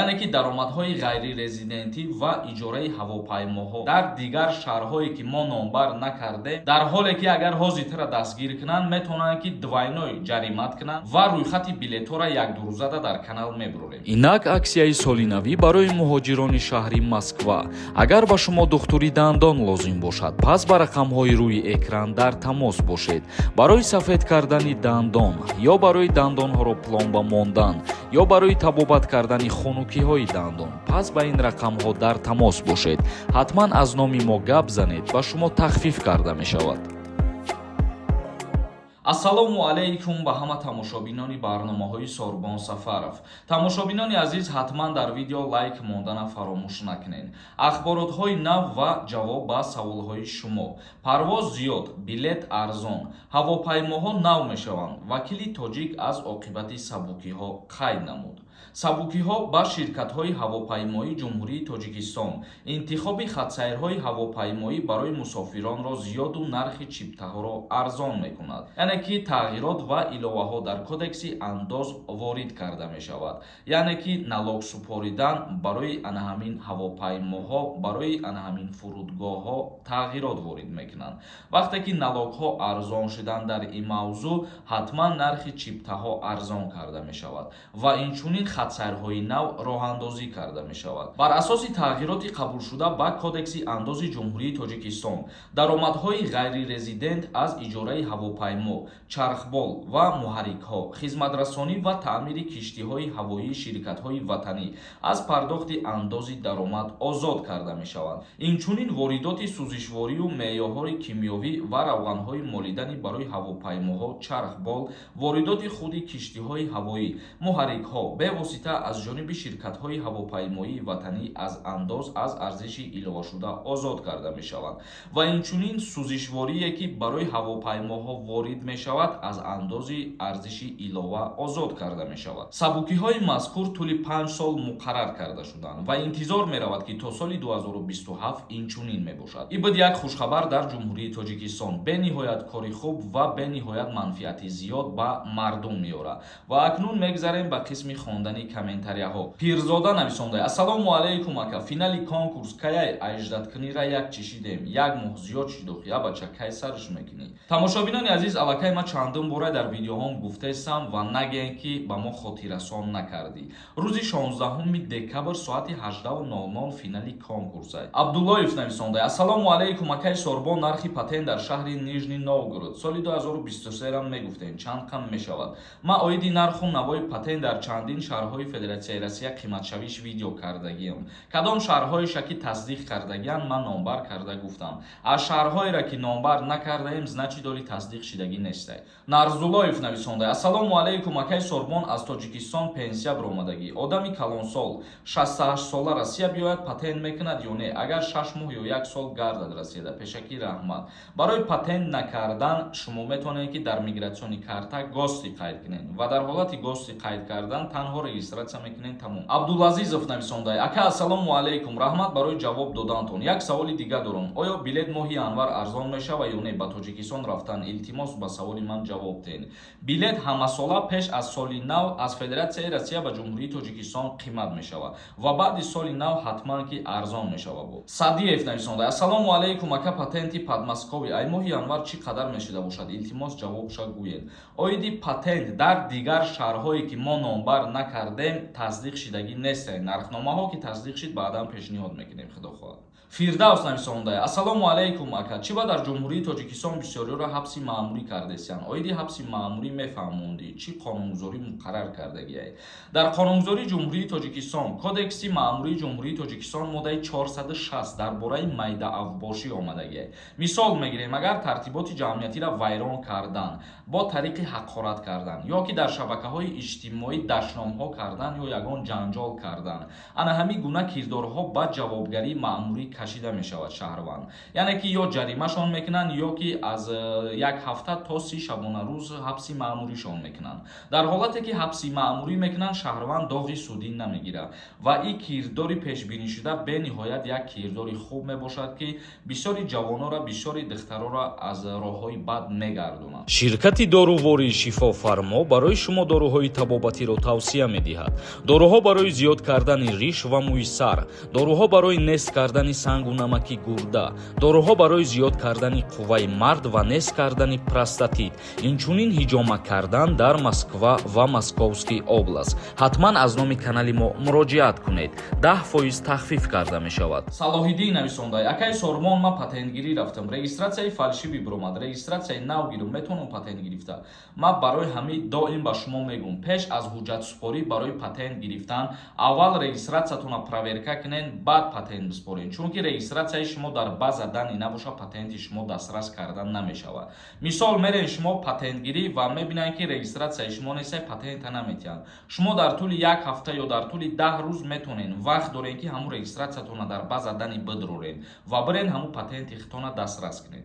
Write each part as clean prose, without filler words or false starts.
яъне ки даромадҳои ғайрирезидентӣ ва иҷораи ҳавопаймоҳо дар дигар шаҳрҳое ки мо номбар накардем, дар ҳоле ки агар ҳозиртара дастгир кунанд метавонанд ки двайной ҷаримат кунанд ва рӯйхати билетҳоро якдурӯзада дар канал мебурем. Инак аксияи солинавӣ барои муҳоҷирони шаҳри Москва. Агар ба шумо духтури дандон лозим бошад, пас ба рақамҳои рӯи экран дар тамос бошед. барои сафед кардани дандон ё барои дандонҳоро пломба мондан ё барои табобат кардани хунукиҳои дандон, пас ба ин рақамҳо дар тамос бошед. ҳатман аз номи мо гап занед, ба шумо тахфиф карда мешавад. ассалому алайкум ба ҳама тамошобинони барномаҳои Сорбон Сафаров. Тамошобинони азиз, ҳатман дар видео лайк мондана фаромӯш накунед. Ахборотҳои нав ва ҷавоб ба саволҳои шумо. Парвоз зиёд, билет арзон, ҳавопаймоҳо нав мешаванд. Вакили тоҷик аз оқибати сабукиҳо қайд намуд. Сабукиҳо ба ширкатҳои ҳавопаймоии ҷумҳурии Тоҷикистон интихоби хатсайрҳои ҳавопаймоӣ барои мусофиронро зиёду нархи чиптаҳоро арзон мекунад. яъне ки тағйирот ва иловаҳо дар кодекси андоз ворид карда мешавад. яъне ки налог супоридан барои анаҳамин ҳавопаймоҳо, барои анаҳамин фурудгоҳҳо тағйирот ворид мекунанд. вақте ки налогҳо арзон шуданд дар ин мавзӯъ, ҳатман нархи чиптаҳо арзон карда мешавад ва инчунин хатсайрҳои нав роҳандозӣ карда мешавад. бар асоси тағйироти қабулшуда ба кодекси андози ҷумҳурии Тоҷикистон, даромадҳои ғайрирезидент аз иҷораи ҳавопаймо, чархбол ва муҳаррикҳо, хизматрасонӣ ва таъмири киштиҳои ҳавоии ширкатҳои ватанӣ аз пардохти андози даромад озод карда мешаванд. инчунин воридоти сӯзишворию меъёрҳои кимиёвӣ ва равғанҳои молидани барои ҳавопаймоҳо, чархбол, воридоти худи киштиҳои ҳавоӣ, муҳаррикҳо бевосита аз ҷониби ширкатҳои ҳавопаймоии ватанӣ аз андоз аз арзиши иловашуда озод карда мешаванд ва инчунин сӯзишворие ки барои ҳавопаймоҳо ворид мешавад аз андози арзиши илова озод карда мешавад. Сабукиҳои мазкур тӯли 5 сол муқаррар карда шуданд ва интизор меравад ки то соли 2027 инчунин мебошад. ин буд як хушхабар дар ҷумҳурии Тоҷикистон. бениҳоят кори хуб ва бениҳоят манфиати зиёд ба мардум меорад. ва акнун мегзарем ба қисми хондани комментарияҳо. Пирзода нависонда: ассалому алайкум ака, финали конкурс каяй аждаткунира як чишидем, як моҳ зиёд шидух, я бача кай сарш мекунӣ. Тамошобинони азиз, аллакай ма чандум бора дар видеоҳом гуфтаистам ва нагӯед ки ба мо хотиррасон накардӣ. рӯзи 16 декабр соати 18:00 финали конкурсай. Абдуллоев нависонда: ассалому алайкум акай Сорбон, нархи патент дар шаҳри Нижний Новгород соли 2023 мегуфтем чанд кам мешавад. ма оиди нарху навои патент дар чандин шаҳрҳои Федератсияи Россия қиматшавиш видео кардагиам. кадом шаҳрҳоеша ки тасдиқ кардагианд ман номбар карда гуфтам. аз шаҳрҳоеро ки номбар накардаем значи дори тасдиқ шидагӣ нестай. Нарзуллоев нависонда: ассалому алайкум акай Сорбон, аз Тоҷикистон пенсия биромадагӣ. одами калонсол 68 сола Россия биёяд патент мекунад ё не? агар 6 моҳ ё 1 сол гардад Россияда, пешакӣ раҳмат. барои патент накардан шумо метавонед ки дар мигратсиони карта гости қайд кунед ва дар ҳолати гости қайд кардан танҳо регистратсия мекунед тамом. Абдулазизов нависонда: ака ассалому алайкум, раҳмат барои ҷавоб додантон. як саволи дига дорам. оё билет моҳи январ арзон мешава ё не? ба Тоҷикистон рафтан илтимос ба саволи ман ҷавоб ден. билет ҳамасола пеш аз соли нав аз Федератсияи Россия ба ҷумҳурии Тоҷикистон қимат мешава ва баъди соли нав ҳатман ки арзон мешава. бо Садиев нависонда: ассалому алайкум ака, патенти подмосковӣ ай моҳи январ чӣ қадар мешуда бошад? илтимос ҷавобша гӯед. оиди патент дар дигар шаҳрҳое ки мо номбар накардем тасдиқ шидагӣ нестай. нархномаҳо ки тасдиқ шид баъдан пешниҳод мекунем. худо хоҳад. Фирдавс нависонда: ассалому алайкум ака, чӣ ба дар ҷумҳурии Тоҷикистон бисёриёро ҳабси маъмурӣ кардесиянд? оиди ҳабси маъмурӣ мефаҳмондӣ чӣ қонунгузорӣ муқаррар кардагиай? дар қонунгузории ҷумҳурии Тоҷикистон, кодекси маъмурии ҷумҳурии Тоҷикистон моддаи 460 дар бораи майдаавбошӣ омадагиай. мисол мегирем, агар тартиботи ҷамъиятиро вайрон кардан, бо тариқи ҳақорат кардан ё ки дар шабакаҳои иҷтимоӣ дашномҳо кардан ё ягон ҷанҷол кардан, ана ҳамин гуна кирдорҳо ба ҷавобгарии маъмурӣ кашида мешавад шаҳрванд. яъне ки ё ҷаримашон мекунанд ё ки аз 1 ҳафта то 30 шабонарӯз ҳабси маъмуришон мекунанд. дар ҳолате ки ҳабси маъмурӣ мекунанд, шаҳрванд доғи судӣ намегирад ва ин кирдори пешбинишуда бениҳоят як кирдори хуб мебошад ки бисёри ҷавонора, бисёри духтарора аз роҳҳои бад мегардонад. ширкати дорувори Шифофармо барои шумо доруҳои табобатиро тавсия мекунад. медиҳад. Доруҳо барои зиёд кардани риш ва мӯи сар, доруҳо барои нест кардани сангу намаки гурда, доруҳо барои зиёд кардани қувваи мард ва нест кардани простатит, инчунин ҳиҷома кардан дар Москва ва Московский област. ҳатман аз номи канали мо муроҷиат кунед. 10% тахфиф карда мешавад. Салоҳиддин нависондай: акай Сормон, ма патентгирӣ рафтам, регистратсияи фалшивӣ биромад, регистратсияи нав гирам, метавонам патент гирифта. ма барои ҳамин доим ба шумо мегӯям, пеш аз ҳуҷҷатсупорӣ барои патент гирифтан аввал регистратсиятонро проверка кунед, баъд патент биспоред, чунки регистратсияи шумо дар база данӣ набоша, патенти шумо дастрас карда намешавад. Мисол мерен шумо патентгирӣ ва мебинед ки регистратсияи шумо нест, патента наметиҳанд. шумо дар тӯли як ҳафта ё дар тӯли 10 рӯз метавонед вақт доред ки ҳамун регистратсиятонро дар база данӣ бидроред ва биред ҳамун патенти худтонро дастрас кунед.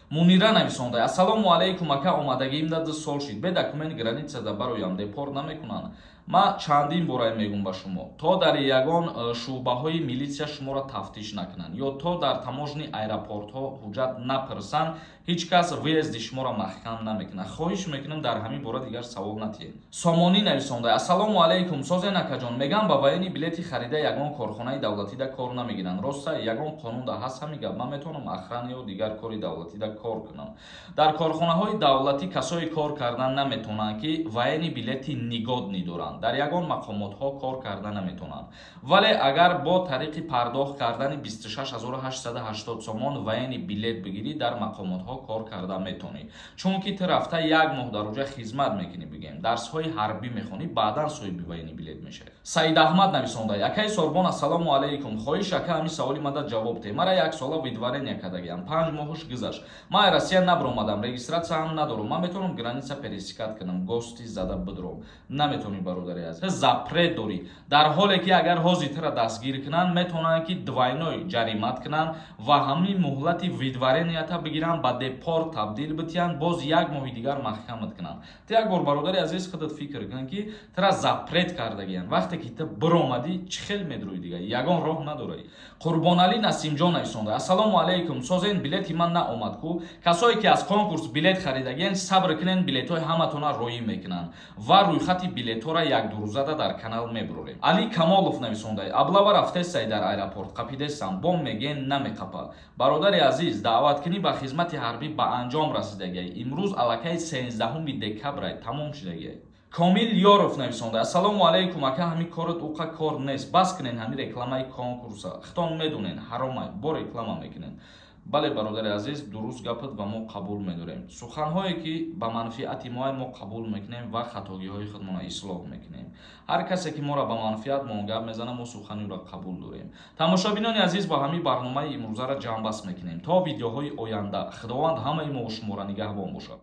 Мунира нависондай: ассалому алайкум, ака омадагиим да 2 сол шид, бе документ границада бароям депорт намекунанд. ма чандин бора мегӯям ба шумо, то дар ягон шуъбаҳои милитсия шуморо тафтиш накунанд ё то дар таможни аэропортҳо ҳуҷҷат напирсанд, ҳеҷ кас въезди шуморо маҳкам намекунад. хоҳиш мекунам дар ҳамин бора дигар савол натиҳед. Сомонӣ нависондай: ассалому алайкум, созен акаҷон, мегӯям ба ваени билети харида ягон корхонаи давлатида кор намегиранд. Роста ягон қонунда ҳаст ҳамин гап? Ман метавонам охрана ё дигар кори давлатида кор кунам. Дар корхонаҳои давлатӣ касое кор кардан наметавонанд ки ваени билети нигодни доранд. дар ягон мақомотҳо кор карда наметавонанд. Вале агар бо тариқи пардохт кардани 26880 сомон ваени билет бигирӣ, дар мақомотҳо кор карда метавонӣ, чунки ту рафта 1 моҳ дар оҷа хизмат мекунӣ, бигем дарсҳои ҳарбӣ мехонӣ, баъдан соҳиби ваени билет мешавӣ. Саид Аҳмад нависондай: акай Сорбон, ассалому алайкум, хоҳиш ака ҳамин саволи мада ҷавоб дед. Мара 1 сола видварения кардагиам, 5 моҳуш гузашт. Ман Россия набиромадам, регистратсияам надорам. Ман метавонам граница пересекат кунам, гости зада бидром. Наметавонӣ бародари азиз, запрет дорӣ. Дар ҳоле ки агар ҳозир тира дастгир кунанд, метавонанд ки двойной ҷаримат кунанд ва ҳамин муҳлати видваренията бигиранд, ба депорт табдил битиҳанд, боз 1 моҳи дигар маҳкамат кунанд. Ту як бор бародари азиз худат фикр кун ки тира запрет кардагианд. Вақте ки ту биромадӣ, чӣ хел медурӯи дигар? Ягон роҳ надорӣ. Қурбонали Насимҷон нависонда: ассалому алайкум, созен билети ман наомад ку. Касое ки аз конкурс билет харидагианд, сабр кунед, билетҳои ҳаматона роӣ мекунанд ва рӯйхати билетҳоро 1-2 рӯзада дар канал мебурорем. Али Камолов нависондай: аблава рафтесай дар аэропорт, қапидесам, бом меген намеқапад. Бародари азиз, даъваткунӣ ба хизмати ҳарбӣ ба анҷом расидагиай. Имрӯз аллакай 13 декабрай, тамом шудагиай. Комил Ёров нависондай: ассалому алайкум, ака ҳамин корат уқа кор нест, бас кунен ҳамин рекламаи конкурса, хитон медонен ҳаромай, бо реклама мекунен. бале бародари азиз, дуруст гапат ва мо қабул медорем. Суханҳое ки ба манфиати мо қабул мекунем ва хатогиҳои худмонро ислоҳ мекунем. ҳар касе ки моро ба манфиат мо гап мезана, мо суханиро қабул дорем. Тамошобинони азиз, ба ҳамин барномаи имрӯзаро ҷамъбаст мекунем. То видеоҳои оянда, худованд ҳамаи мо шуморо нигаҳбон бошад.